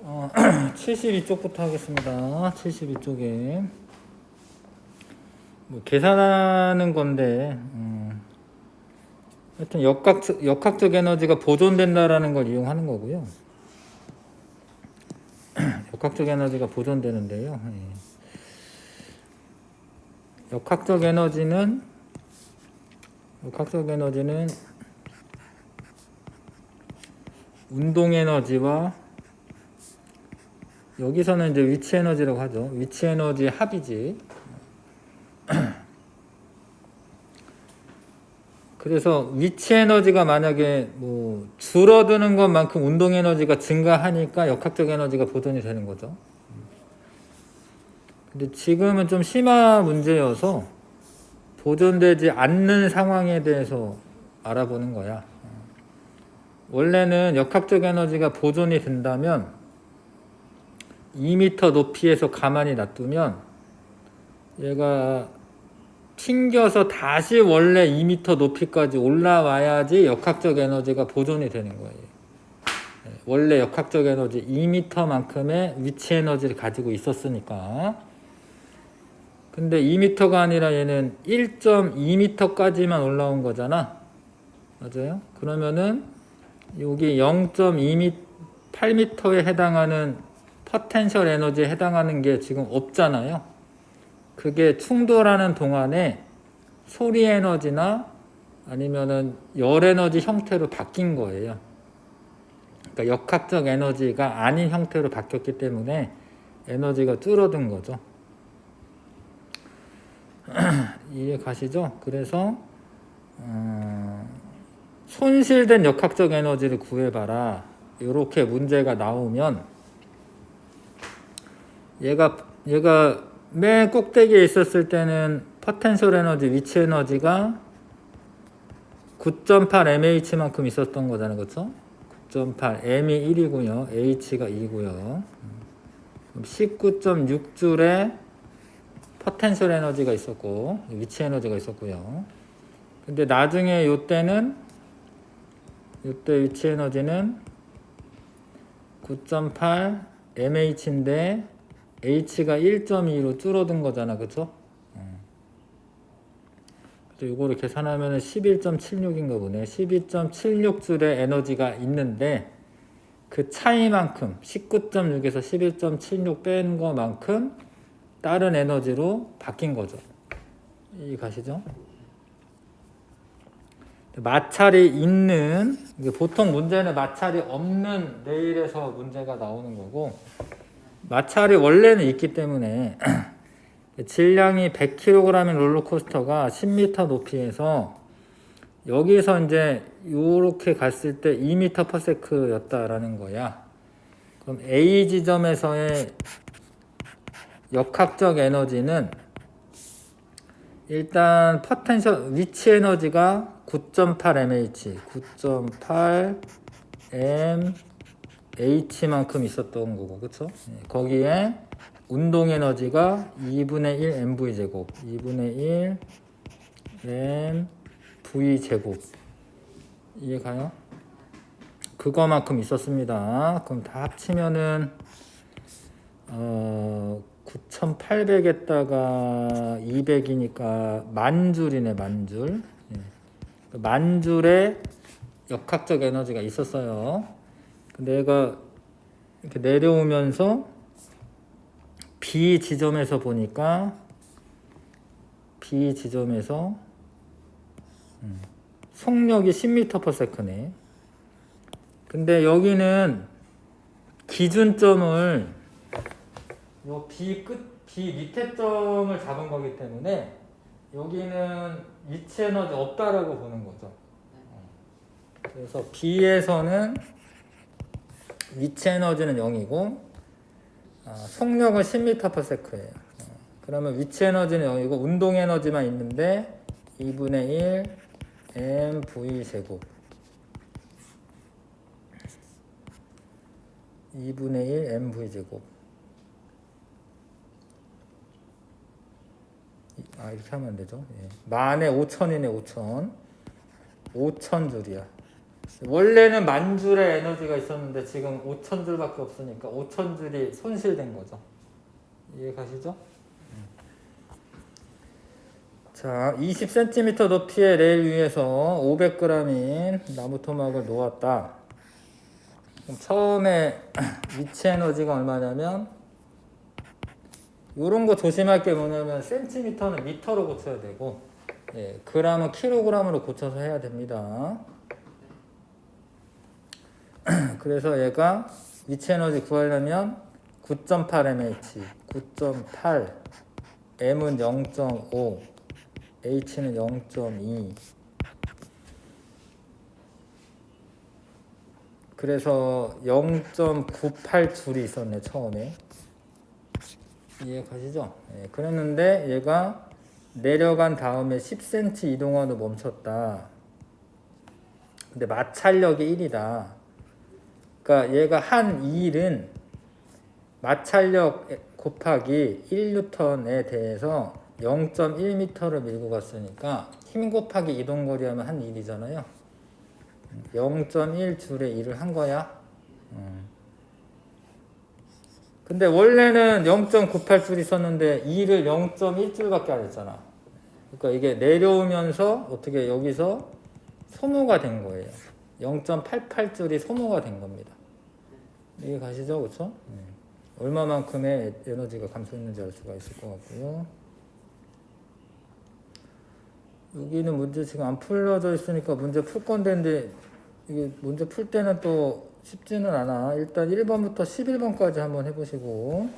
72쪽부터 하겠습니다. 72쪽에 뭐 계산하는 건데 하여튼 역학적 에너지가 보존된다라는 걸 이용하는 거고요. 역학적 에너지가 보존되는데요. 역학적 에너지는 운동 에너지와 여기서는 이제 위치 에너지라고 하죠. 위치 에너지의 합이지. 그래서 위치 에너지가 만약에 뭐 줄어드는 것만큼 운동 에너지가 증가하니까 역학적 에너지가 보존이 되는 거죠. 근데 지금은 좀 심화 문제여서 보존되지 않는 상황에 대해서 알아보는 거야. 원래는 역학적 에너지가 보존이 된다면 2m 높이에서 가만히 놔두면 얘가 튕겨서 다시 원래 2m 높이까지 올라와야지 역학적 에너지가 보존이 되는 거예요. 원래 역학적 에너지 2m만큼의 위치 에너지를 가지고 있었으니까. 근데 2m가 아니라 얘는 1.2m까지만 올라온 거잖아. 맞아요? 그러면은 여기 0.8m에 해당하는 포텐셜 에너지에 해당하는 게 지금 없잖아요. 그게 충돌하는 동안에 소리 에너지나 아니면은 열 에너지 형태로 바뀐 거예요. 그러니까 역학적 에너지가 아닌 형태로 바뀌었기 때문에 에너지가 줄어든 거죠. 이해 가시죠? 그래서 손실된 역학적 에너지를 구해봐라. 이렇게 문제가 나오면 얘가 맨 꼭대기에 있었을 때는 포텐셜 에너지, 위치 에너지가 9.8mh만큼 있었던 거잖아요. 그렇죠? 9.8, m이 1이고요. h가 2고요. 19.6줄의 포텐셜 에너지가 있었고 위치 에너지가 있었고요. 근데 나중에 요때 위치 에너지는 9.8 mh인데 h가 1.2로 줄어든 거잖아. 그쵸? 그래서 이거를 계산하면 11.76인가 보네. 12.76줄의 에너지가 있는데 그 차이만큼 19.6에서 11.76 뺀 거만큼 다른 에너지로 바뀐 거죠. 이 가시죠? 마찰이 있는, 보통 문제는 마찰이 없는 레일에서 문제가 나오는 거고, 마찰이 원래는 있기 때문에 질량이 100kg인 롤러코스터가 10m 높이에서 여기서 이제 이렇게 갔을 때 2m/s 였다라는 거야. 그럼 A 지점에서의 역학적 에너지는 일단 포텐셜 위치 에너지가 9.8 mh만큼 있었던 거고, 그쵸? 거기에 운동 에너지가 2분의 1 mv 제곱, 2분의 1 mv 제곱. 이해 가요? 그거만큼 있었습니다. 그럼 다 합치면은 9,800에다가 200이니까 만줄이네. 만줄. 만줄의 역학적 에너지가 있었어요. 근데 얘가 이렇게 내려오면서 B 지점에서 보니까 B 지점에서 속력이 10m/s네. 근데 여기는 기준점을 요 B 밑에 점을 잡은 거기 때문에 여기는 위치 에너지 없다라고 보는 거죠. 그래서 B에서는 위치 에너지는 0이고 속력은 10m/s예요. 그러면 위치 에너지는 0이고 운동 에너지만 있는데 2분의 1 mv 제곱 2분의 1 mv 제곱 이렇게 하면 안 되죠. 만에 5천이네. 5천 줄이야. 원래는 10,000줄의 에너지가 있었는데 지금 5,000줄밖에 없으니까 5,000줄이 손실된 거죠. 이해 가시죠? 자, 20cm 높이의 레일 위에서 500g인 나무 토막을 놓았다. 그럼 처음에 위치 에너지가 얼마냐면 이런 거 조심할 게 뭐냐면 센티미터는 미터로 고쳐야 되고 예, g은 킬로그램으로 고쳐서 해야 됩니다. 그래서 얘가 위치 에너지 구하려면 9.8 mH, 9.8, m은 0.5, h는 0.2. 그래서 0.98줄이 있었네 처음에. 이해 가시죠? 예, 그랬는데 얘가 내려간 다음에 10cm 이동하도 멈췄다. 근데 마찰력이 1이다. 그러니까 얘가 한 2일은 마찰력 곱하기 1N에 대해서 0.1m를 밀고 갔으니까 힘 곱하기 이동거리 하면 한 1이잖아요. 0.1줄의 일을 한 거야. 근데 원래는 0.98줄 있었는데 2를 0.1줄밖에 안 했잖아. 그러니까 이게 내려오면서 어떻게 여기서 소모가 된 거예요. 0.88줄이 소모가 된 겁니다. 이해 가시죠? 그렇죠? 얼마만큼의 에너지가 감소했는지 알 수가 있을 것 같고요. 여기는 문제 지금 안 풀려져 있으니까 문제 풀 건데 이게 문제 풀 때는 또 쉽지는 않아. 일단 1번부터 11번까지 한번 해보시고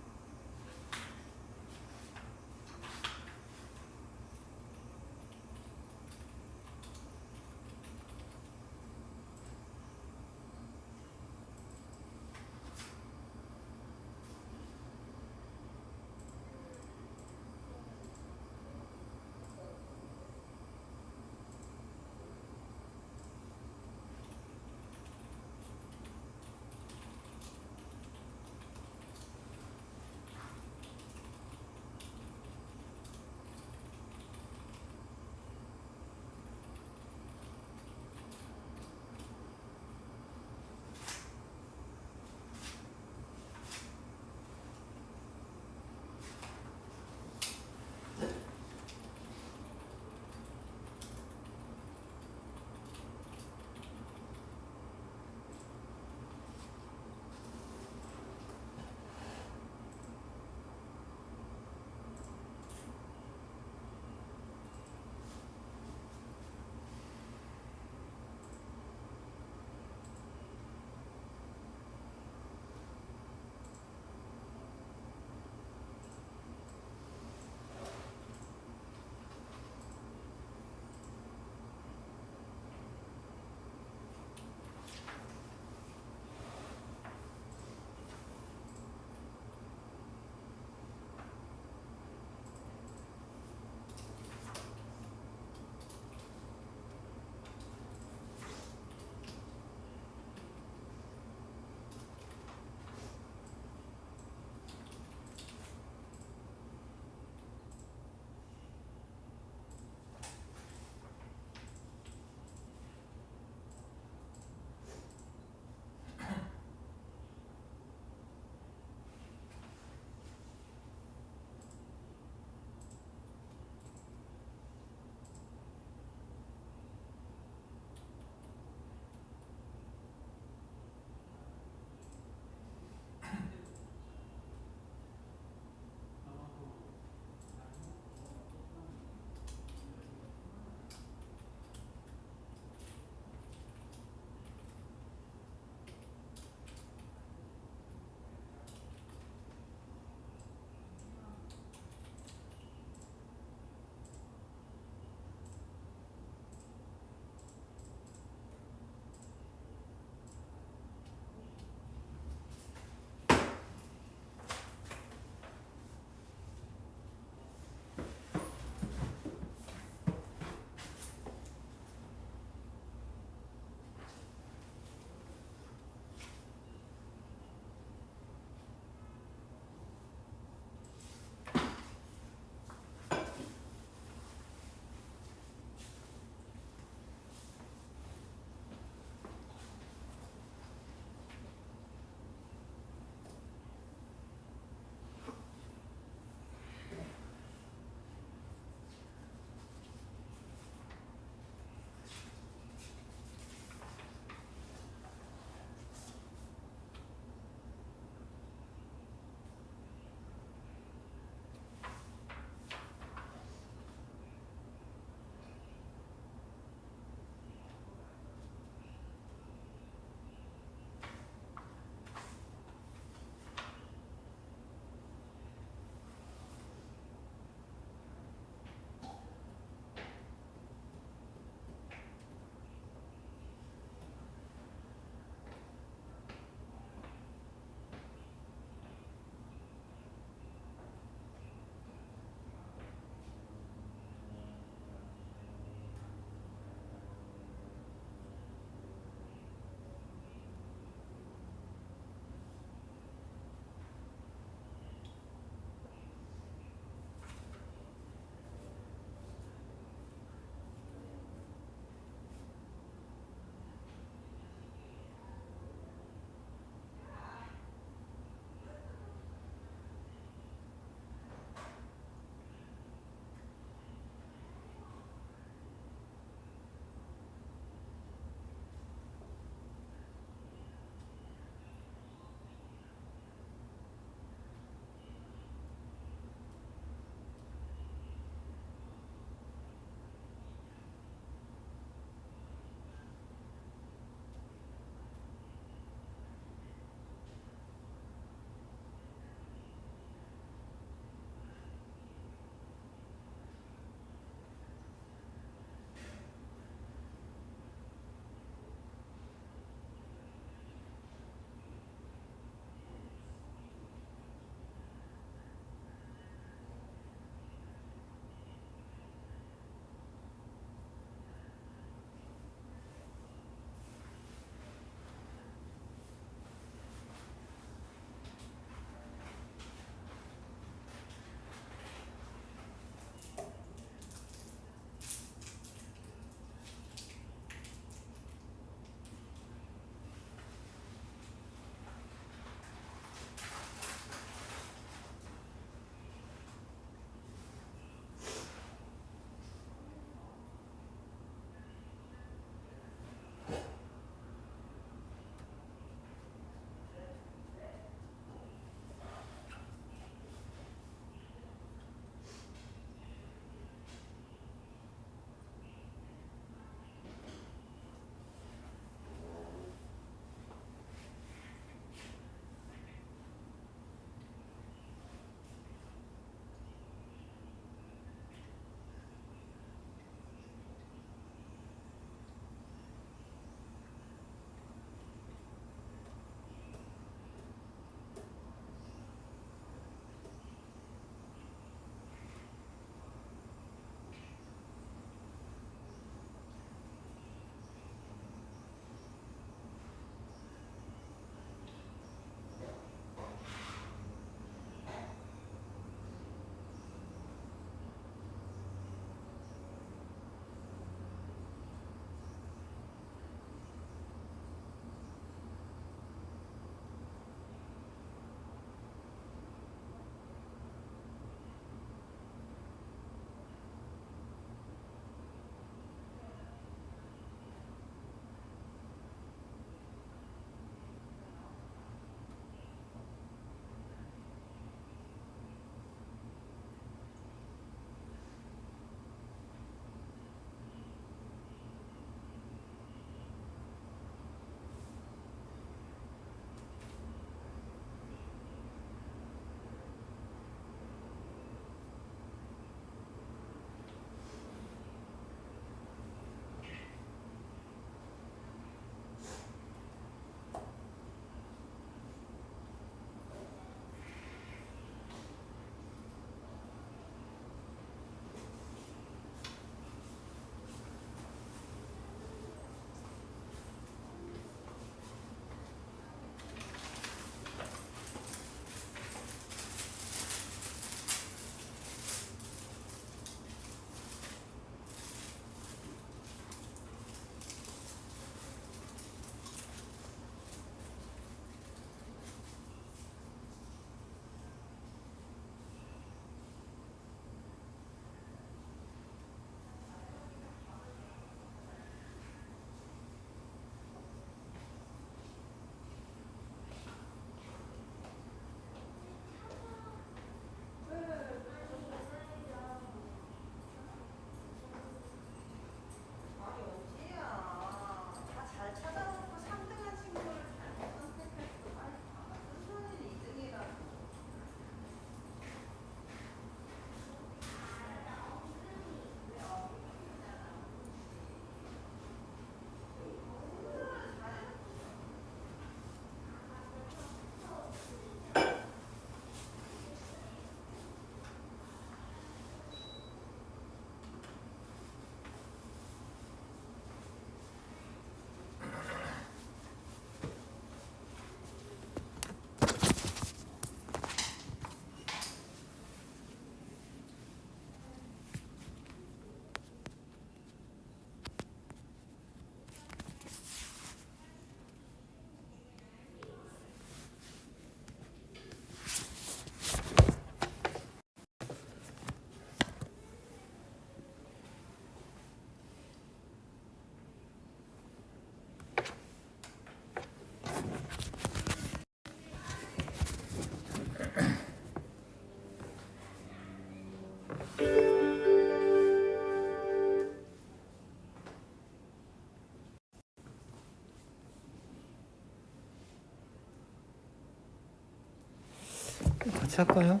같이 할까요?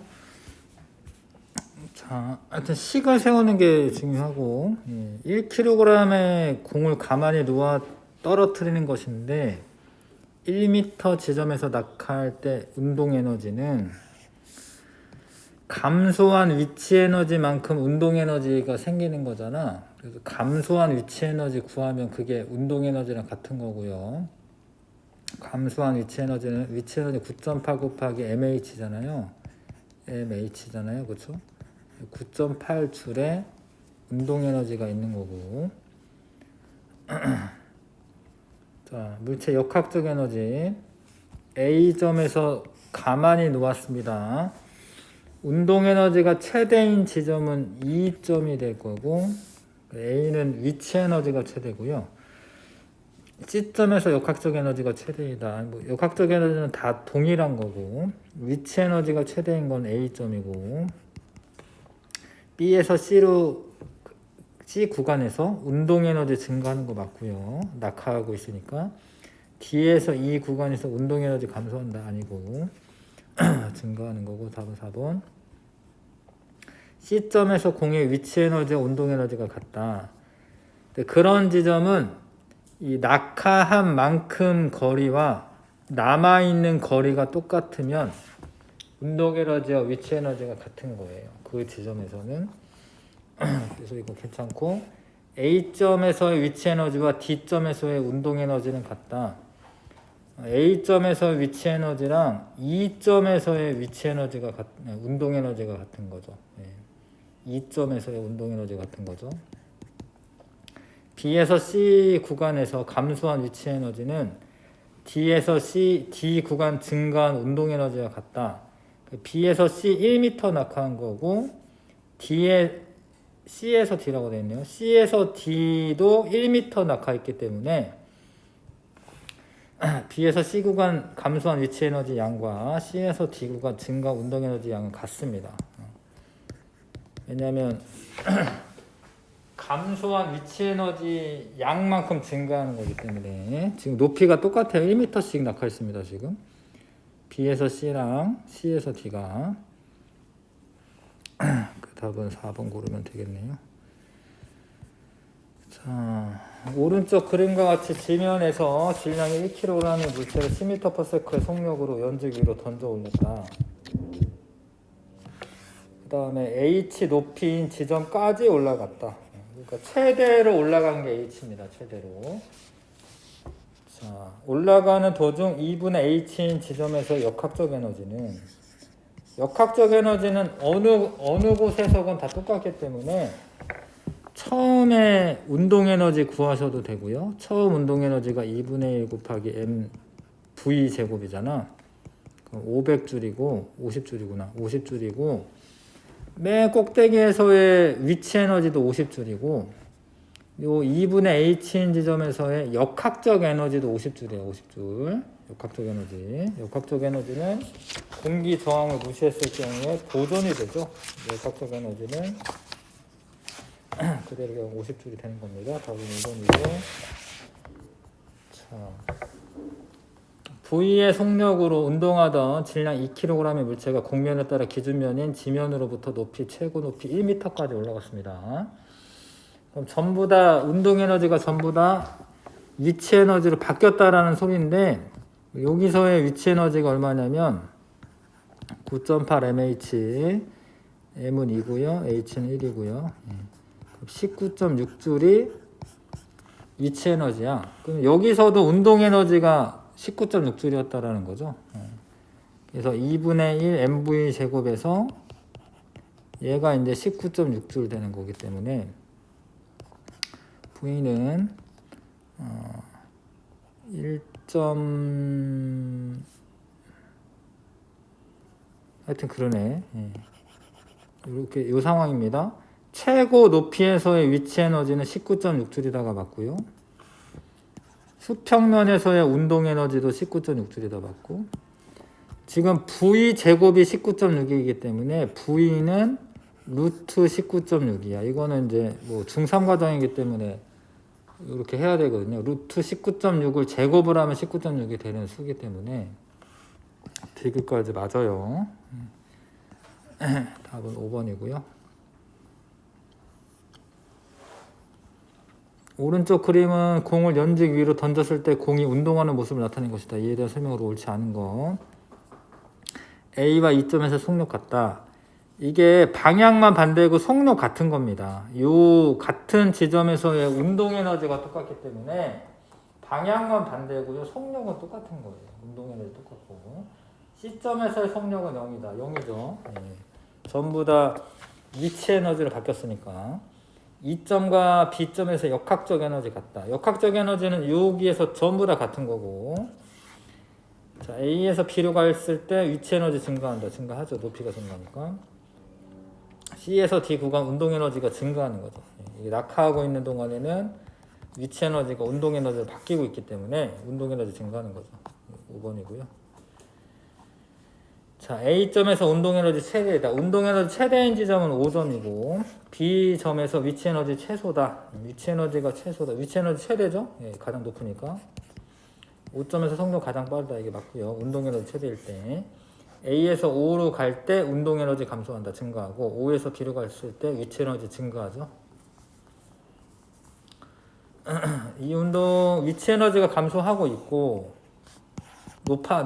자, 하여튼 식을 세우는 게 중요하고 1kg의 공을 가만히 놓아 떨어뜨리는 것인데 1m 지점에서 낙하할 때 운동 에너지는 감소한 위치 에너지만큼 운동 에너지가 생기는 거잖아. 그래서 감소한 위치 에너지 구하면 그게 운동 에너지랑 같은 거고요. 감소한 위치 에너지는 위치 에너지 9.8 곱하기 mh잖아요. mh잖아요. 그렇죠? 9.8줄의 운동 에너지가 있는 거고. 자, 물체 역학적 에너지 A점에서 가만히 놓았습니다. 운동 에너지가 최대인 지점은 2점이 될 거고 A는 위치 에너지가 최대고요. C점에서 역학적 에너지가 최대이다. 뭐 역학적 에너지는 다 동일한 거고 위치 에너지가 최대인 건 A점이고 B에서 C 구간에서 운동 에너지 증가하는 거 맞고요. 낙하하고 있으니까 D에서 E 구간에서 운동 에너지 감소한다 아니고 증가하는 거고 답은 4번. C점에서 공의 위치 에너지와 운동 에너지가 같다. 그런 지점은 이 낙하한 만큼 거리와 남아있는 거리가 똑같으면 운동 에너지와 위치 에너지가 같은 거예요. 그 지점에서는. 그래서 이거 괜찮고 A점에서의 위치 에너지와 D점에서의 운동 에너지는 같다. A점에서의 위치 에너지랑 E점에서의 위치 에너지가 운동 에너지가 같은 거죠. E점에서의 운동 에너지 같은 거죠. B에서 C 구간에서 감소한 위치 에너지는 D에서 D 구간 증가한 운동 에너지가 같다. B에서 C 1m 낙하한 거고 C에서 D라고 되어 있네요. C에서 D도 1m 낙하했기 때문에 B에서 C 구간 감소한 위치 에너지 양과 C에서 D 구간 증가 운동 에너지 양은 같습니다. 왜냐하면 감소한 위치 에너지 양만큼 증가하는 거기 때문에 지금 높이가 똑같아요. 1m씩 낙하했습니다. 지금 B에서 C랑 C에서 D가 그 답은 4번 고르면 되겠네요. 자, 오른쪽 그림과 같이 지면에서 질량이 1kg의 물체를 10m/s의 속력으로 연직 위로 던져 올렸다. 그 다음에 H 높이인 지점까지 올라갔다. 그러니까 최대로 올라간 게 H입니다. 최대로. 자, 올라가는 도중 2분의 H인 지점에서 역학적 에너지는 어느 곳에서건 다 똑같기 때문에 처음에 운동 에너지 구하셔도 되고요. 처음 운동 에너지가 2분의 1 곱하기 mv 제곱이잖아. 500줄이고 50줄이구나. 50줄이고 맨 꼭대기에서의 위치 에너지도 50줄이고 요 2분의 h인 지점에서의 역학적 에너지도 50줄이에요. 50줄. 역학적 에너지는 공기 저항을 무시했을 경우에 보존이 되죠. 역학적 에너지는 그대로 50줄이 되는 겁니다. 답은 2번이고. 자, V의 속력으로 운동하던 질량 2kg의 물체가 공면에 따라 기준면인 지면으로부터 높이 최고 높이 1m까지 올라갔습니다. 그럼 전부 다 운동 에너지가 전부 다 위치 에너지로 바뀌었다라는 소리인데 여기서의 위치 에너지가 얼마냐면 9.8 mh, m은 2고요, h는 1이고요. 19.6줄이 위치 에너지야. 그럼 여기서도 운동 에너지가 19.6줄이었다라는 거죠. 그래서 2분의 1 mv 제곱에서 얘가 이제 19.6줄 되는 거기 때문에 V는 1. 하여튼 그러네. 이렇게 이 상황입니다. 최고 높이에서의 위치 에너지는 19.6줄이다가 맞고요. 수평면에서의 운동 에너지도 19.6줄이다 맞고 지금 V 제곱이 19.6이기 때문에 V는 루트 19.6이야. 이거는 이제 뭐 중3 과정이기 때문에 이렇게 해야 되거든요. 루트 19.6을 제곱을 하면 19.6이 되는 수기 때문에 디귿까지 맞아요. 답은 5번이고요. 오른쪽 그림은 공을 연직 위로 던졌을 때 공이 운동하는 모습을 나타낸 것이다. 이에 대한 설명으로 옳지 않은 거. A와 E점에서 속력 같다. 이게 방향만 반대고 속력 같은 겁니다. 요 같은 지점에서의 운동 에너지가 똑같기 때문에 방향만 반대고요. 속력은 똑같은 거예요. 운동 에너지 똑같고. C점에서의 속력은 0이다. 0이죠. 네. 전부 다 위치 에너지로 바뀌었으니까. E점과 B점에서 역학적 에너지 같다. 역학적 에너지는 여기에서 전부 다 같은 거고. 자, A에서 B로 갔을 때 위치 에너지 증가한다. 증가하죠. 높이가 증가하니까. C에서 D 구간 운동 에너지가 증가하는 거죠. 이게 낙하하고 있는 동안에는 위치 에너지가 운동 에너지로 바뀌고 있기 때문에 운동 에너지 증가하는 거죠. 5번이고요. 자, A점에서 운동 에너지 최대이다. 운동 에너지 최대인 지점은 5점이고 B점에서 위치 에너지 최소다. 위치 에너지가 최소다. 위치 에너지 최대죠? 예, 가장 높으니까. 5점에서 속력 가장 빠르다. 이게 맞고요. 운동 에너지 최대일 때. A에서 O로 갈 때 운동 에너지 감소한다. 증가하고 O에서 B로 갔을 때 위치 에너지 증가하죠. 이 운동 위치 에너지가 감소하고 있고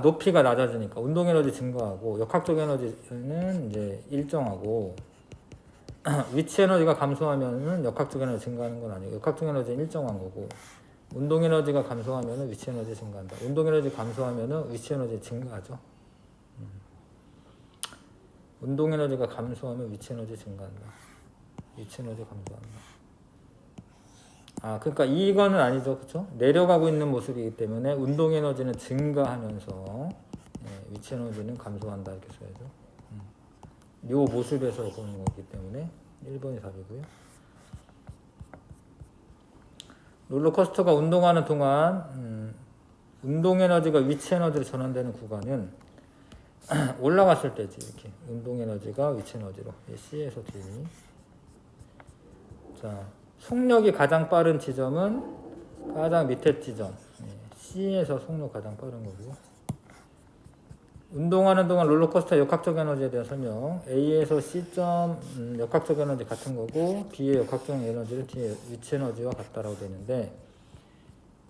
높이가 낮아지니까 운동 에너지 증가하고 역학적 에너지는 이제 일정하고 위치 에너지가 감소하면은 역학적 에너지 증가하는 건 아니고 역학적 에너지는 일정한 거고 운동 에너지가 감소하면은 위치 에너지 증가한다. 운동 에너지 감소하면은 위치 에너지 증가하죠. 운동 에너지가 감소하면 위치 에너지 증가한다. 위치 에너지 감소한다. 아, 그러니까 이거는 아니죠, 그렇죠? 내려가고 있는 모습이기 때문에 운동 에너지는 증가하면서 위치 에너지는 감소한다 이렇게 써야죠. 요 모습에서 보는 거기 때문에 1번이 답이고요. 롤러코스터가 운동하는 동안 운동 에너지가 위치 에너지로 전환되는 구간은 올라갔을 때지 이렇게 운동 에너지가 위치 에너지로 C에서 D. 자, 속력이 가장 빠른 지점은 가장 밑에 지점 C에서 속력 가장 빠른 거고요. 운동하는 동안 롤러코스터 역학적 에너지에 대한 설명. A에서 C점 역학적 에너지 같은 거고 B의 역학적 에너지는 D의 위치 에너지와 같다라고 되어 있는데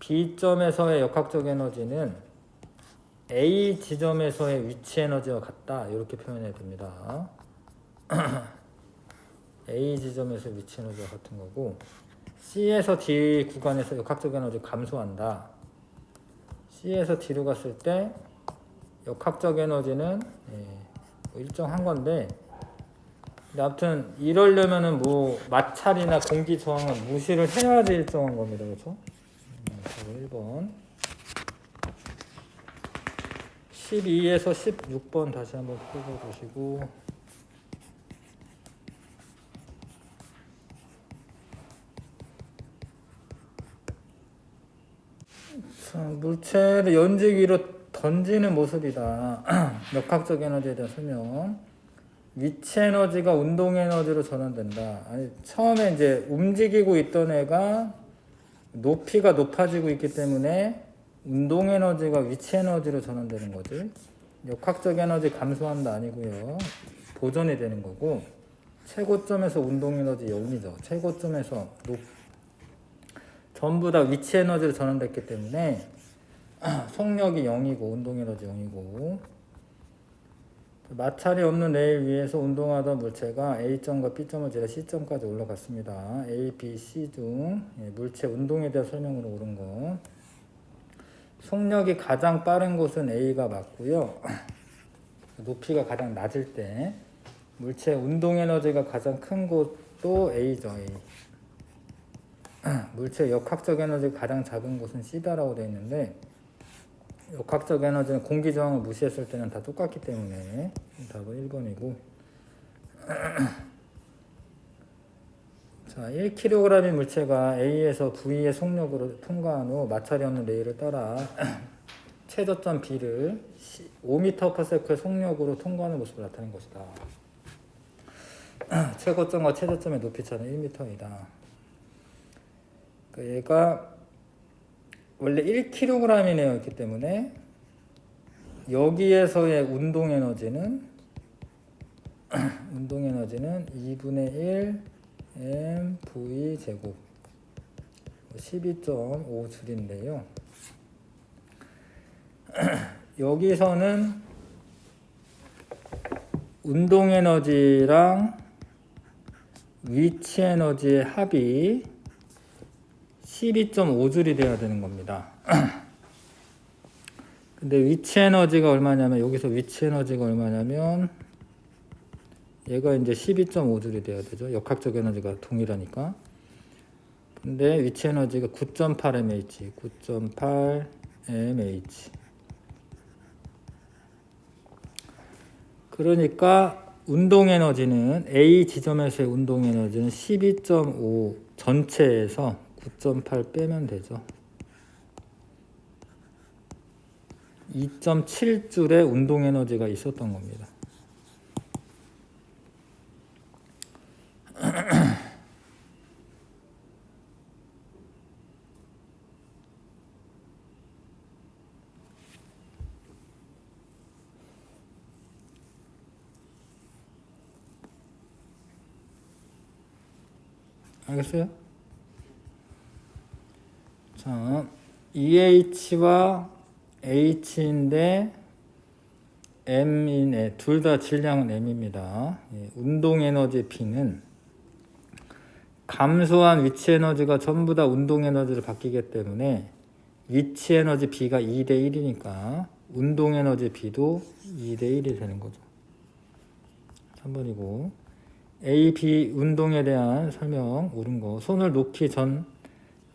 B점에서의 역학적 에너지는 A 지점에서의 위치 에너지와 같다. 이렇게 표현해야 됩니다. A 지점에서 위치 에너지와 같은 거고 C에서 D 구간에서 역학적 에너지 감소한다. C에서 D로 갔을 때 역학적 에너지는 일정한 건데 아무튼 이러려면은 뭐 마찰이나 공기 저항은 무시를 해야지 일정한 겁니다. 그렇죠? 1번 12에서 16번 다시 한번 풀어보시고 자, 물체를 연직 위로 던지는 모습이다. 역학적 에너지에 대한 설명. 위치 에너지가 운동 에너지로 전환된다. 아니, 처음에 이제 움직이고 있던 애가 높이가 높아지고 있기 때문에 운동 에너지가 위치 에너지로 전환되는 거지. 역학적 에너지 감소한다 아니고요. 보존이 되는 거고 최고점에서 운동 에너지 0이죠. 최고점에서 전부 다 위치 에너지로 전환됐기 때문에 속력이 0이고 운동 에너지 0이고 마찰이 없는 레일 위에서 운동하던 물체가 A점과 B점을 지나 C점까지 올라갔습니다. A, B, C 중 물체 운동에 대한 설명으로 옳은 거. 속력이 가장 빠른 곳은 A가 맞고요. 높이가 가장 낮을 때 물체 운동 에너지가 가장 큰 곳도 A죠. A. 물체 역학적 에너지가 가장 작은 곳은 C다라고 되어 있는데 역학적 에너지는 공기 저항을 무시했을 때는 다 똑같기 때문에 답은 1번이고 자, 1kg의 물체가 A에서 V의 속력으로 통과한 후 마찰이 없는 레일을 따라 최저점 B를 5m/s의 속력으로 통과하는 모습을 나타낸 것이다. 최고점과 최저점의 높이 차는 1m이다. 그러니까 얘가 원래 1kg이네요. 있기 때문에 여기에서의 운동 에너지는 운동 에너지는 2분의 1 mv 제곱 12.5줄인데요. 여기서는 운동 에너지랑 위치 에너지의 합이 12.5줄이 돼야 되는 겁니다. 근데 위치 에너지가 얼마냐면, 여기서 위치 에너지가 얼마냐면 얘가 이제 12.5줄이 돼야 되죠. 역학적 에너지가 동일하니까. 근데 위치 에너지가 9.8 mH, 9.8 mH. 그러니까 운동 에너지는 A 지점에서의 운동 에너지는 12.5 전체에서 9.8 빼면 되죠. 2.7줄의 운동 에너지가 있었던 겁니다. 알겠어요? 자, EH와 H인데 M이네. 둘 다 질량은 M입니다. 운동 에너지 B는 감소한 위치 에너지가 전부 다 운동 에너지를 바뀌기 때문에 위치 에너지 B가 2대 1이니까 운동 에너지 B도 2대 1이 되는 거죠. 3번이고 A, B 운동에 대한 설명 옳은 거. 손을 놓기 전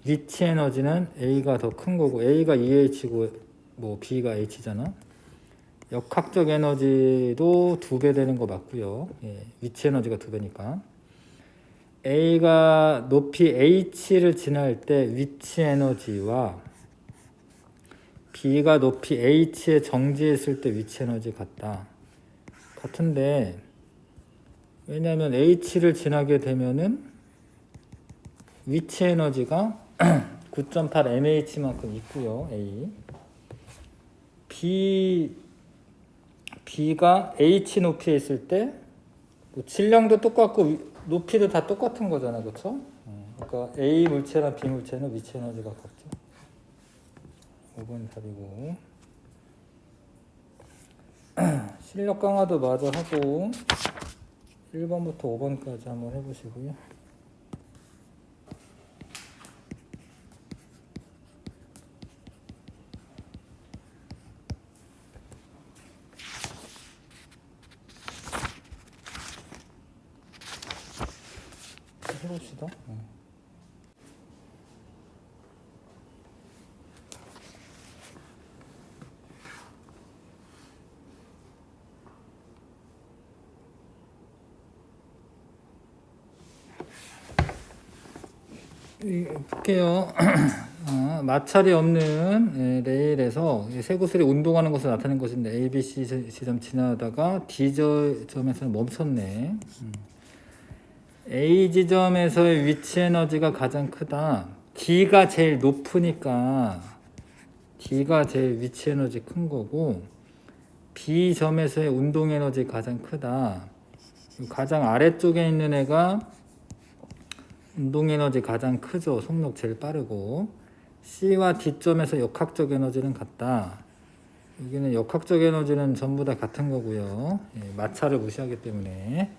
위치 에너지는 A가 더 큰 거고 A가 2H고 뭐 B가 H잖아. 역학적 에너지도 2배 되는 거 맞고요. 위치 에너지가 2배니까. A가 높이 H를 지날 때 위치 에너지와 B가 높이 H에 정지했을 때 위치 에너지 같은데, 왜냐하면 H를 지나게 되면은 위치 에너지가 9.8 mH만큼 있고요. A. B가 H 높이에 있을 때 뭐 질량도 똑같고 높이도 다 똑같은 거잖아, 그렇죠? 그러니까 A 물체랑 B 물체는 위치 에너지가 같죠. 5번 답이고. 실력 강화도 마저 하고 1번부터 5번까지 한번 해보시고요. 해봅시다. 볼게요. 마찰이 없는 레일에서 세 구슬이 운동하는 것을 나타낸 것인데 A, B, C 지점 지나다가 D 지점에서는 멈췄네. A 지점에서의 위치 에너지가 가장 크다. D가 제일 높으니까 D가 제일 위치 에너지 큰 거고, B 점에서의 운동 에너지 가장 크다. 가장 아래쪽에 있는 애가 운동 에너지 가장 크죠. 속력 제일 빠르고. C와 D점에서 역학적 에너지는 같다. 여기는 역학적 에너지는 전부 다 같은 거고요. 마찰을 무시하기 때문에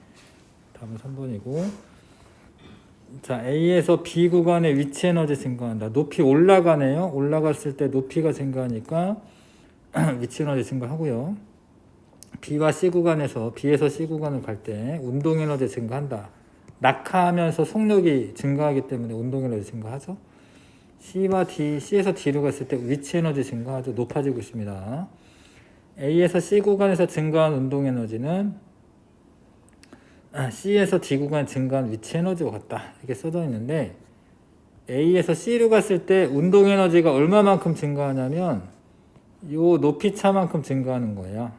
답은 3번이고. 자, A에서 B 구간의 위치 에너지 증가한다. 높이 올라가네요. 올라갔을 때 높이가 증가하니까 위치 에너지 증가하고요. B와 C 구간에서 B에서 C 구간을 갈 때 운동 에너지 증가한다. 낙하하면서 속력이 증가하기 때문에 운동 에너지 증가하죠. C에서 D로 갔을 때 위치 에너지 증가하죠. 높아지고 있습니다. A에서 C 구간에서 증가한 운동 에너지는 C에서 D 구간 증가한 위치 에너지와 같다. 이렇게 써져 있는데, A에서 C로 갔을 때 운동 에너지가 얼마만큼 증가하냐면 요 높이 차만큼 증가하는 거예요.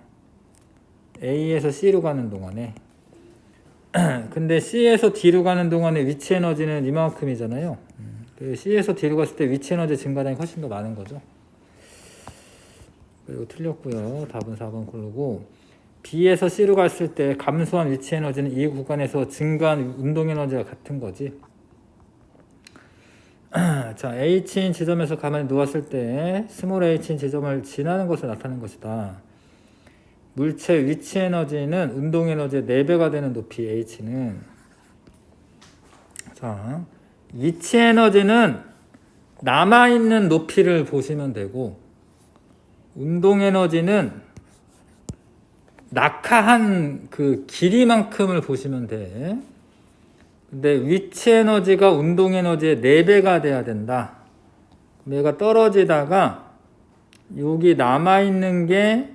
A에서 C로 가는 동안에. 근데 C에서 D로 가는 동안에 위치 에너지는 이만큼이잖아요. C에서 D로 갔을 때 위치 에너지 증가량이 훨씬 더 많은 거죠. 그리고 틀렸고요. 답은 4번 고르고. B에서 C로 갔을 때 감소한 위치 에너지는 이 구간에서 증가한 운동 에너지가 같은 거지. 자, H인 지점에서 가만히 누웠을 때 스몰 h인 지점을 지나는 것을 나타내는 것이다. 물체 위치 에너지는 운동 에너지의 4배가 되는 높이 H는. 자, 위치 에너지는 남아있는 높이를 보시면 되고, 운동 에너지는 낙하한 그 길이만큼을 보시면 돼. 근데 위치 에너지가 운동 에너지의 4배가 돼야 된다. 얘가 떨어지다가 여기 남아있는 게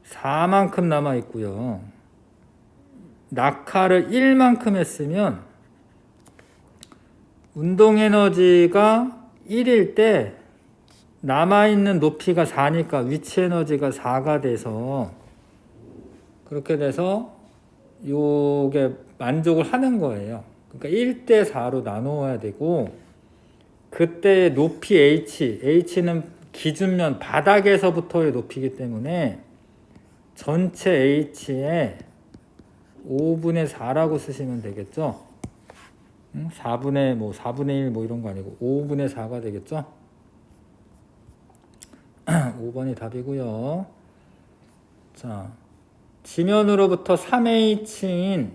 4만큼 남아있고요. 낙하를 1만큼 했으면 운동 에너지가 1일 때 남아있는 높이가 4니까 위치 에너지가 4가 돼서 그렇게 돼서 요게 만족을 하는 거예요. 그러니까 1대 4로 나누어야 되고 그때 높이 H는 기준면 바닥에서부터의 높이이기 때문에 전체 H에 5분의 4라고 쓰시면 되겠죠. 4분의 1 이런 거 아니고 5분의 4가 되겠죠. 5번이 답이고요. 자, 지면으로부터 3H인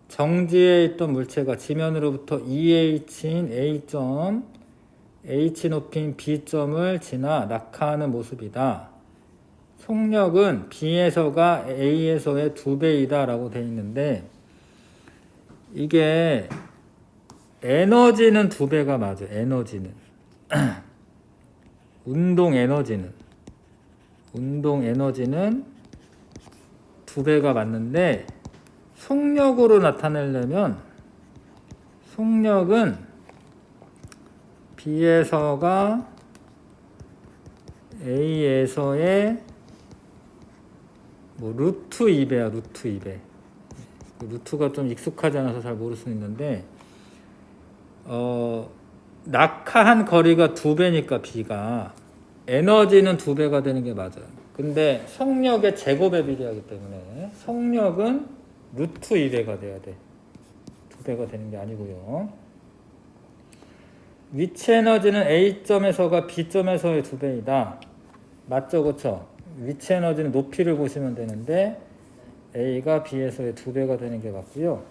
정지에 있던 물체가 지면으로부터 2H인 A점, H 높이인 B점을 지나 낙하하는 모습이다. 속력은 B에서가 A에서의 2배이다 라고 되어 있는데 이게 에너지는 2배가 맞아요. 에너지는 운동 에너지는 2배가 맞는데 속력으로 나타내려면 속력은 B에서가 A에서의 루트 2배야. 루트 2배. 루트가 좀 익숙하지 않아서 잘 모를 수 있는데 낙하한 거리가 2배니까 B가 에너지는 2배가 되는 게 맞아요. 근데 속력의 제곱에 비례하기 때문에 속력은 루트 2배가 돼야 돼. 2배가 되는 게 아니고요. 위치 에너지는 A점에서가 B점에서의 2배이다. 맞죠? 그쵸? 위치 에너지는 높이를 보시면 되는데 A가 B에서의 2배가 되는 게 맞고요.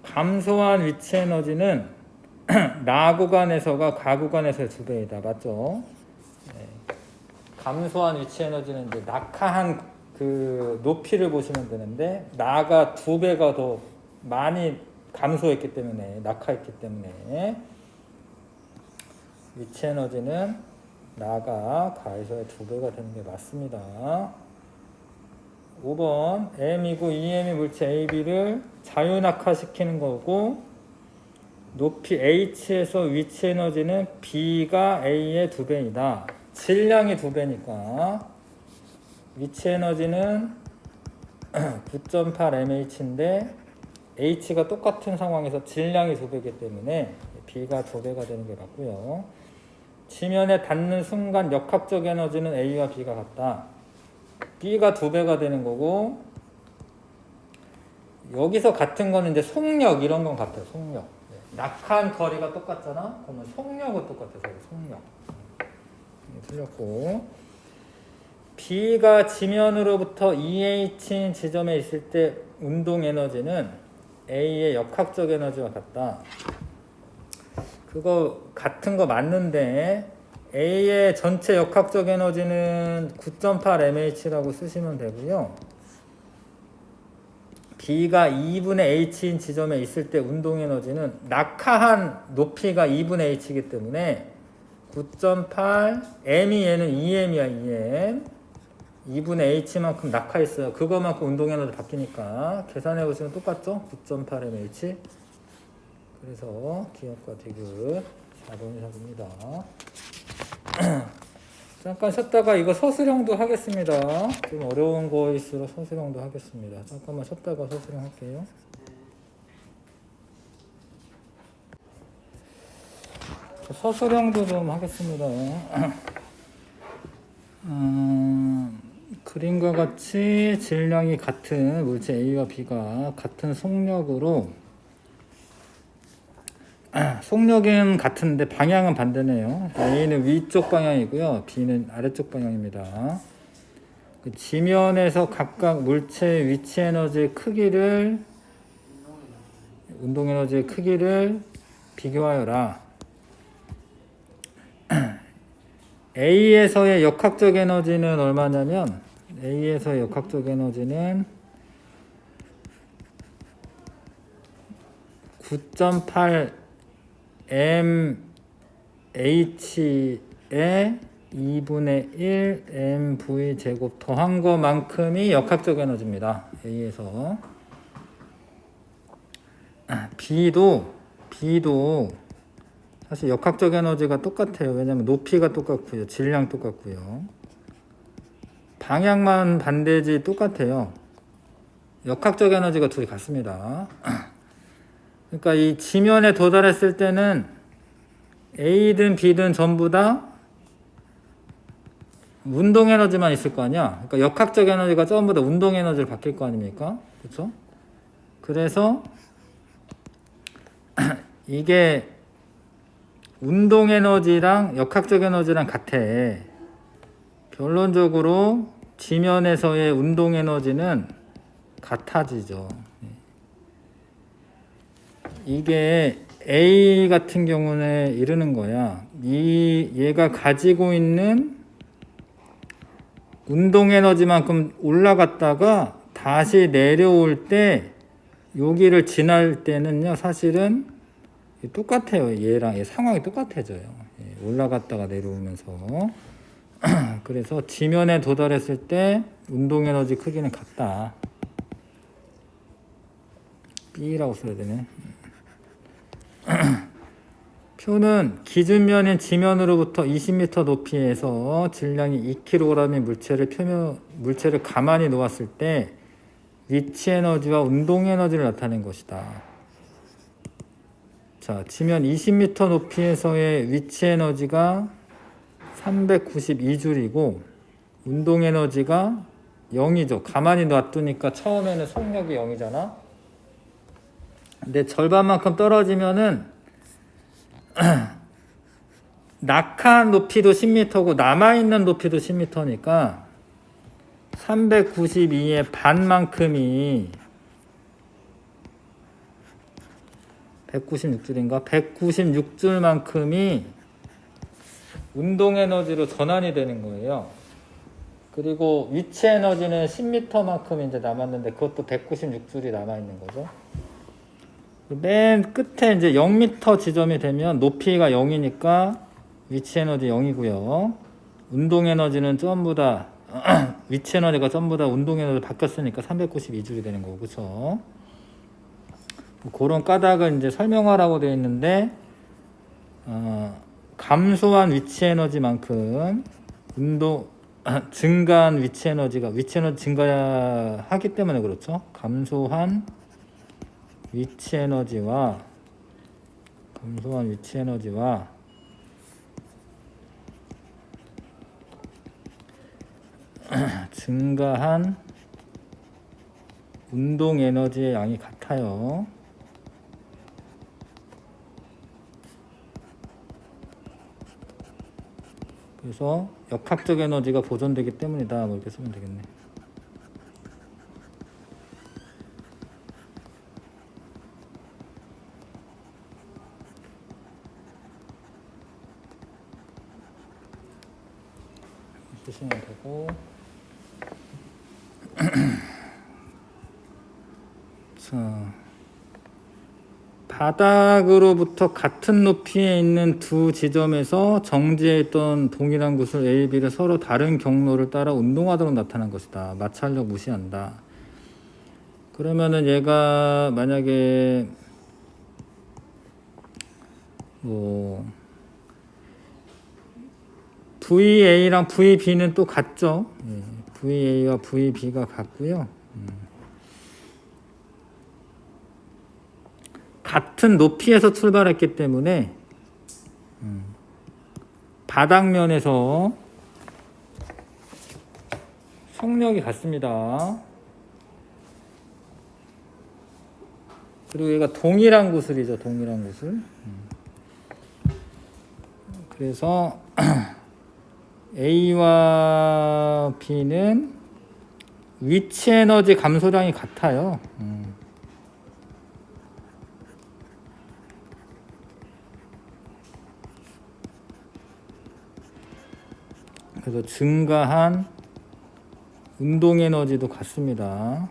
감소한 위치 에너지는 나 구간에서가 가 구간에서의 2배이다. 맞죠? 네. 감소한 위치 에너지는 이제 낙하한 그 높이를 보시면 되는데 나가 2배가 더 많이 감소했기 때문에 낙하했기 때문에 위치 에너지는 나가 가에서의 2배가 되는 게 맞습니다. 5번 M이고 EM이 물체 AB를 자유낙하시키는 거고 높이 H에서 위치 에너지는 B가 A의 2배이다. 질량이 2배니까 위치 에너지는 9.8mH인데 H가 똑같은 상황에서 질량이 2배이기 때문에 B가 2배가 되는 게 맞고요. 지면에 닿는 순간 역학적 에너지는 A와 B가 같다. B가 2배가 되는 거고 여기서 같은 거는 이제 속력 이런 건 같아요. 속력. 낙하한 거리가 똑같잖아. 그러면 속력은 똑같아서 속력. 틀렸고 B가 지면으로부터 2H인 지점에 있을 때 운동 에너지는 A의 역학적 에너지와 같다. 그거 같은 거 맞는데 A의 전체 역학적 에너지는 9.8mH라고 쓰시면 되고요. B가 2분의 H인 지점에 있을 때 운동 에너지는 낙하한 높이가 2분의 H이기 때문에 9.8 M이 얘는 2M이야. 2M 2분의 H만큼 낙하했어요. 그거만큼 운동 에너지 바뀌니까 계산해 보시면 똑같죠? 9.8mH. 그래서 기억과 디귿 4번이 답입니다. 잠깐 쉬었다가 이거 서술형도 하겠습니다. 좀 어려운 거일수록 서술형도 하겠습니다. 잠깐만 쉬었다가 서술형 할게요. 서술형도 좀 하겠습니다. 그림과 같이 질량이 같은 물체 A와 B가 같은 속력으로 속력은 같은데 방향은 반대네요. A는 위쪽 방향이고요. B는 아래쪽 방향입니다. 그 지면에서 각각 물체의 위치 에너지의 크기를 운동 에너지의 크기를 비교하여라. A에서의 역학적 에너지는 얼마냐면 A에서의 역학적 에너지는 9.8 mh에 2분의 1 mv 제곱 더한 것만큼이 역학적 에너지입니다. A에서. B도 사실 역학적 에너지가 똑같아요. 왜냐하면 높이가 똑같고요. 질량 똑같고요. 방향만 반대지 똑같아요. 역학적 에너지가 둘이 같습니다. 그러니까 이 지면에 도달했을 때는 A든 B든 전부 다 운동 에너지만 있을 거 아니야. 그러니까 역학적 에너지가 전부 다 운동 에너지를 바뀔 거 아닙니까? 그렇죠? 그래서 이게 운동 에너지랑 역학적 에너지랑 같아. 결론적으로 지면에서의 운동 에너지는 같아지죠. 이게 A 같은 경우는 이러는 거야. 얘가 가지고 있는 운동 에너지만큼 올라갔다가 다시 내려올 때 여기를 지날 때는요, 사실은 똑같아요. 얘랑 얘 상황이 똑같아져요. 올라갔다가 내려오면서. 그래서 지면에 도달했을 때 운동 에너지 크기는 같다. B라고 써야 되네. 표는 기준면인 지면으로부터 20m 높이에서 질량이 2kg인 물체를 가만히 놓았을 때 위치 에너지와 운동 에너지를 나타낸 것이다. 자, 지면 20m 높이에서의 위치 에너지가 392줄이고 운동 에너지가 0이죠. 가만히 놔두니까 처음에는 속력이 0이잖아. 근데 절반만큼 떨어지면은 낙하한 높이도 10m고 남아있는 높이도 10m니까 392의 반만큼이 196줄인가? 196줄만큼이 운동 에너지로 전환이 되는 거예요. 그리고 위치 에너지는 10m만큼 이제 남았는데 그것도 196줄이 남아있는 거죠. 맨 끝에 이제 0m 지점이 되면 높이가 0이니까 위치 에너지 0이고요. 운동 에너지는 전부 다 위치 에너지가 전부 다 운동 에너지 바뀌었으니까 392줄이 되는 거고, 그렇죠? 그런 까닭을 이제 설명하라고 되어 있는데 감소한 위치 에너지만큼 증가한 위치 에너지 증가하기 때문에 그렇죠. 감소한 위치 에너지와 증가한 운동 에너지의 양이 같아요. 그래서 역학적 에너지가 보존되기 때문이다. 뭐 이렇게 쓰면 되겠네. 쓰시면 되고. 자, 바닥으로부터 같은 높이에 있는 두 지점에서 정지해 있던 동일한 구슬 A, B를 서로 다른 경로를 따라 운동하도록 나타난 것이다. 마찰력 무시한다. 그러면은 얘가 만약에 VA랑 VB는 또 같죠. VA와 VB가 같고요. 같은 높이에서 출발했기 때문에 바닥면에서 속력이 같습니다. 그리고 얘가 동일한 구슬이죠. 동일한 구슬. 그래서 A와 B는 위치 에너지 감소량이 같아요. 그래서 증가한 운동 에너지도 같습니다.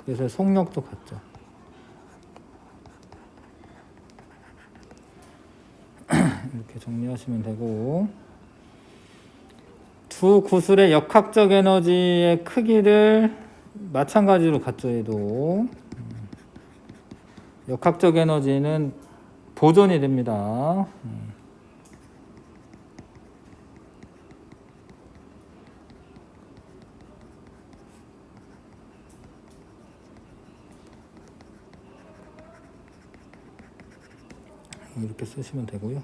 그래서 속력도 같죠. 이렇게 정리하시면 되고, 두 구슬의 역학적 에너지의 크기를 마찬가지로 갖죠. 얘도 역학적 에너지는 보존이 됩니다. 이렇게 쓰시면 되고요.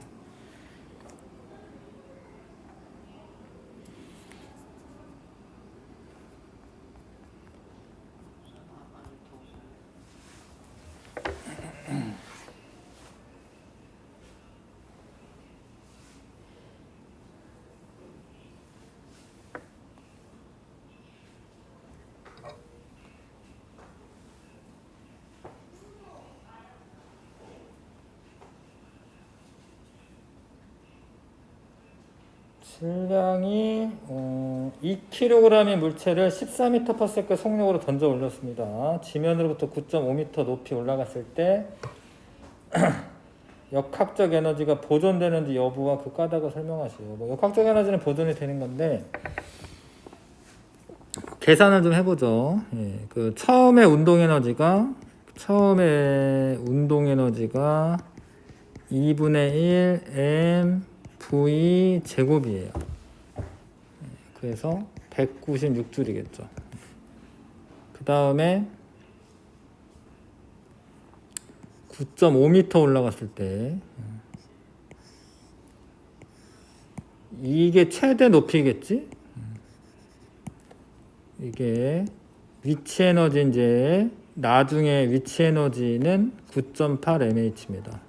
질량이 2kg의 물체를 14m/s 속력으로 던져 올렸습니다. 지면으로부터 9.5m 높이 올라갔을 때 역학적 에너지가 보존되는지 여부와 그 까닭을 설명하시오. 뭐 역학적 에너지는 보존이 되는 건데 계산을 좀 해보죠. 예, 그 처음에 운동 에너지가 2분의 1 m v 제곱이에요. 그래서 196줄이겠죠. 그 다음에 9.5m 올라갔을 때 이게 최대 높이겠지? 이게 위치 에너지인데 나중에 위치 에너지는 9.8 mh입니다.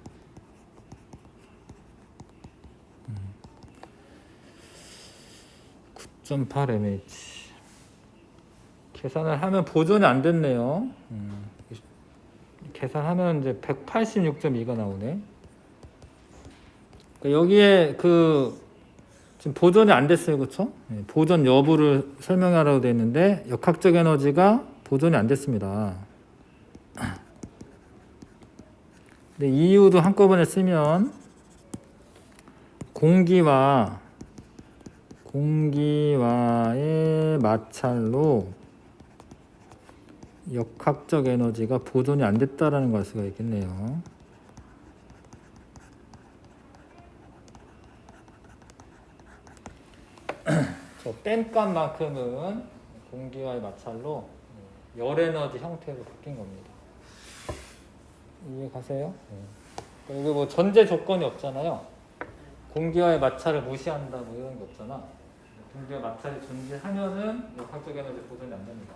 9.8 mh. 계산을 하면 보존이 안 됐네요. 계산하면 이제 186.2가 나오네. 그러니까 여기에 지금 보존이 안 됐어요, 그렇죠? 보존 여부를 설명하라고 되어 있는데 역학적 에너지가 보존이 안 됐습니다. 근데 이유도 한꺼번에 쓰면 공기와의 마찰로 역학적 에너지가 보존이 안 됐다라는 걸 알 수가 있겠네요. 저 뺀 값만큼은 공기와의 마찰로 열 에너지 형태로 바뀐 겁니다. 이해 가세요? 그리고 뭐 전제 조건이 없잖아요. 공기와의 마찰을 무시한다 뭐 이런 게 없잖아. 공기와 마찰이 존재하면은 역학적 에너지 보존이 안 됩니다.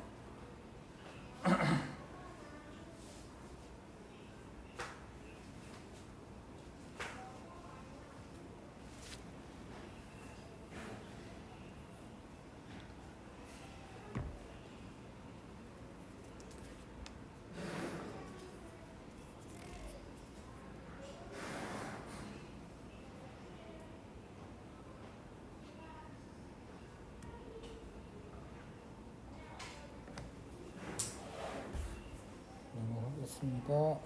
넘어가겠습니다.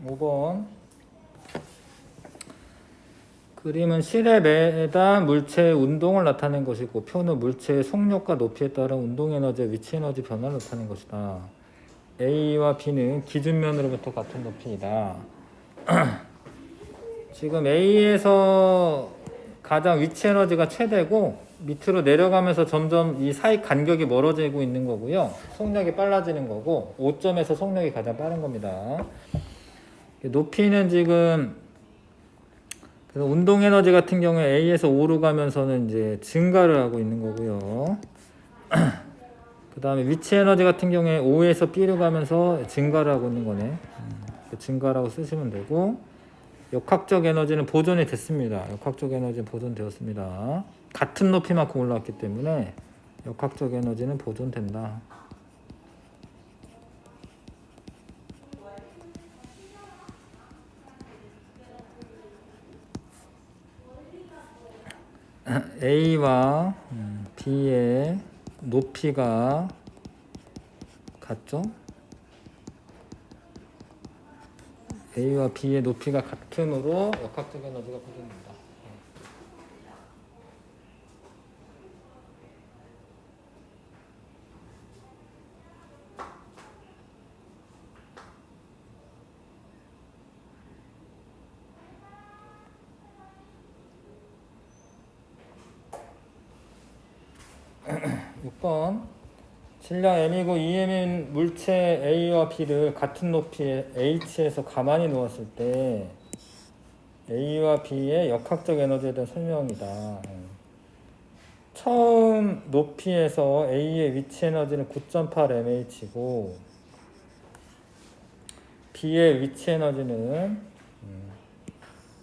5번 그림은 실에 매단 물체의 운동을 나타낸 것이고 표는 물체의 속력과 높이에 따른 운동 에너지의 위치 에너지 변화를 나타낸 것이다. A와 B는 기준면으로부터 같은 높이이다. 지금 A에서 가장 위치 에너지가 최대고 밑으로 내려가면서 점점 이 사이 간격이 멀어지고 있는 거고요. 속력이 빨라지는 거고 5점에서 속력이 가장 빠른 겁니다. 높이는 지금 그래서 운동 에너지 같은 경우에 A에서 O로 가면서는 이제 증가를 하고 있는 거고요. 그 다음에 위치 에너지 같은 경우에 O에서 B로 가면서 증가를 하고 있는 거네. 증가라고 쓰시면 되고, 역학적 에너지는 보존이 됐습니다. 역학적 에너지는 보존되었습니다. 같은 높이만큼 올라왔기 때문에 역학적 에너지는 보존된다. A와 B의 높이가 같죠? A와 B의 높이가 같으므로 역학적 에너지가 보존된다. 6번 질량 m이고 2m인 물체 A와 B를 같은 높이의 H에서 가만히 놓았을 때 A와 B의 역학적 에너지에 대한 설명이다. 처음 높이에서 A의 위치 에너지는 9.8mh고 B의 위치 에너지는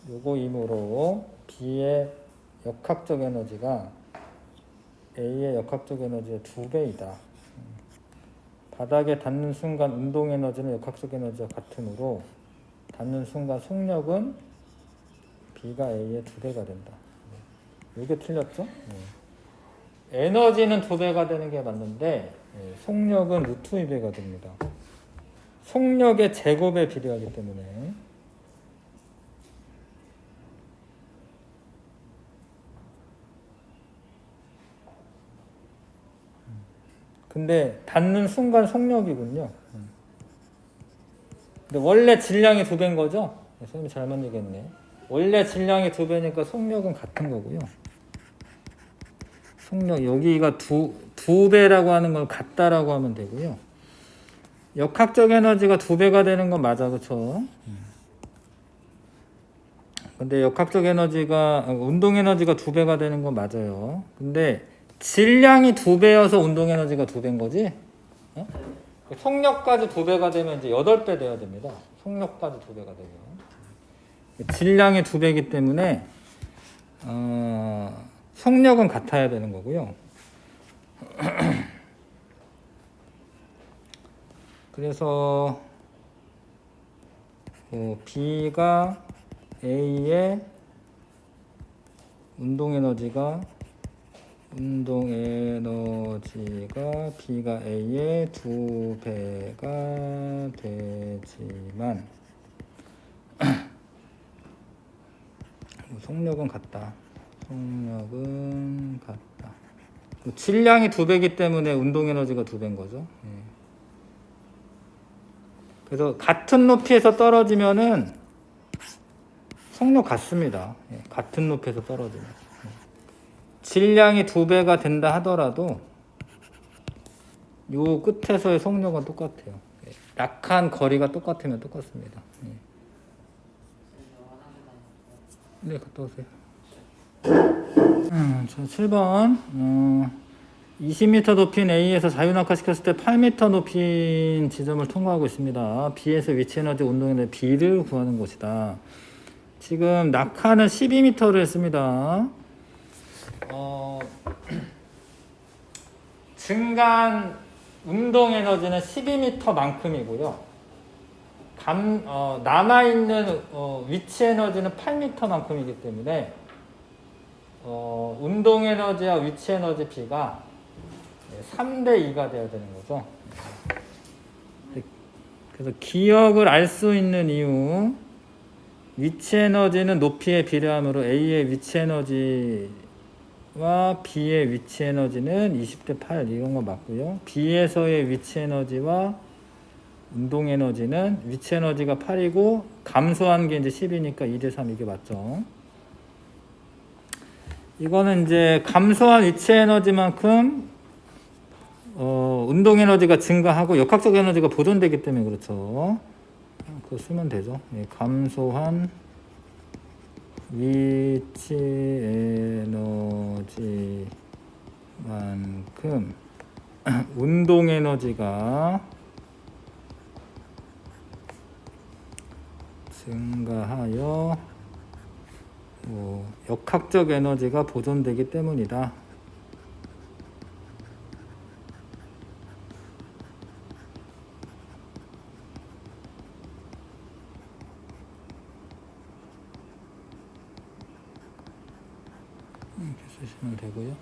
요거이므로 B의 역학적 에너지가 A의 역학적 에너지의 2배이다. 바닥에 닿는 순간 운동 에너지는 역학적 에너지와 같으므로 닿는 순간 속력은 B가 A의 2배가 된다. 이게 틀렸죠? 에너지는 2배가 되는 게 맞는데 속력은 루트 2배가 됩니다. 속력의 제곱에 비례하기 때문에. 근데 닿는 순간 속력이군요. 근데 원래 질량이 2배인 거죠? 선생님이 잘못 얘기했네. 원래 질량이 2배니까 속력은 같은 거고요. 속력 여기가 두 배라고 하는 건 같다라고 하면 되고요. 역학적 에너지가 2배가 되는 건 맞아, 그렇죠? 근데 역학적 에너지가 운동 에너지가 2배가 되는 건 맞아요. 근데 질량이 2배여서 운동 에너지가 2배인 거지? 어? 속력까지 2배가 되면 이제 8배 돼야 됩니다. 속력까지 2배가 되면. 질량이 2배이기 때문에 속력은 같아야 되는 거고요. 그래서 B가 A의 운동 에너지가 B가 A의 2배가 되지만 속력은 같다. 속력은 같다. 질량이 2배이기 때문에 운동 에너지가 2배인 거죠. 그래서 같은 높이에서 떨어지면은 속력 같습니다. 같은 높이에서 떨어지면. 질량이 2배가 된다 하더라도 요 끝에서의 속력은 똑같아요. 약한 거리가 똑같으면 똑같습니다. 네, 갔다 오세요. 자, 7번 20m 높이인 A에서 자유낙하시켰을 때 8m 높이인 지점을 통과하고 있습니다. B에서 위치 에너지 운동 에너지 B를 구하는 것이다. 지금 낙하는 12m를 했습니다. 증가한 운동 에너지는 12m만큼이고요. 남아있는 위치 에너지는 8m만큼이기 때문에 운동 에너지와 위치 에너지 B가 3대2가 돼야 되는 거죠. 그래서 기억을 알 수 있는 이유, 위치 에너지는 높이에 비례하므로 A의 위치 에너지와 B의 위치 에너지는 20대 8 이런 거 맞고요. B에서의 위치 에너지와 운동 에너지는 위치 에너지가 8이고 감소한 게 이제 10이니까 2대 3 이게 맞죠. 이거는 이제 감소한 위치 에너지만큼 운동 에너지가 증가하고 역학적 에너지가 보존되기 때문에 그렇죠. 그거 쓰면 되죠. 감소한 위치 에너지만큼 운동 에너지가 증가하여 역학적 에너지가 보존되기 때문이다. 이렇게 쓰시면 되고요.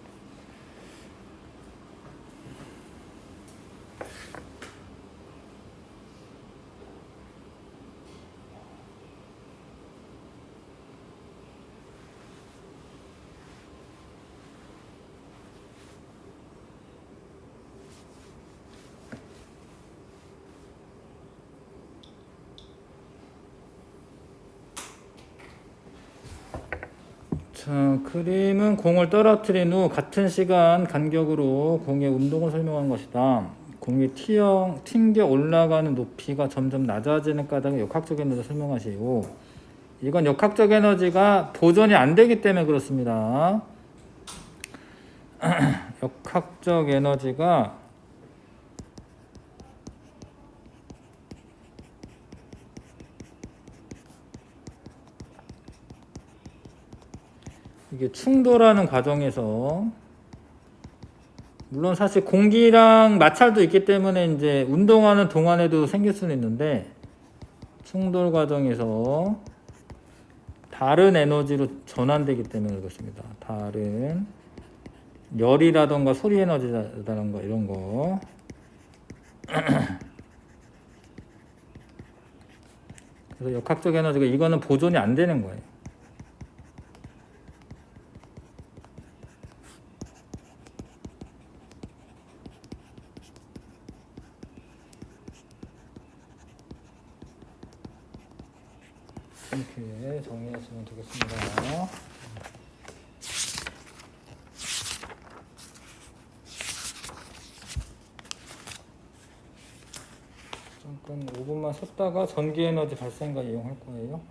자, 그림은 공을 떨어뜨린 후 같은 시간 간격으로 공의 운동을 설명한 것이다. 공이 튕겨 올라가는 높이가 점점 낮아지는 까닭에 역학적 에너지를 설명하시고, 이건 역학적 에너지가 보존이 안 되기 때문에 그렇습니다. 역학적 에너지가 이게 충돌하는 과정에서, 물론 사실 공기랑 마찰도 있기 때문에 이제 운동하는 동안에도 생길 수는 있는데, 충돌 과정에서 다른 에너지로 전환되기 때문에 그렇습니다. 다른 열이라던가 소리 에너지라던가 이런 거. 그래서 역학적 에너지가, 이거는 보존이 안 되는 거예요. 이렇게 정리하시면 되겠습니다. 잠깐 5분만 쉬었다가 전기 에너지 발생과 이용할 거예요.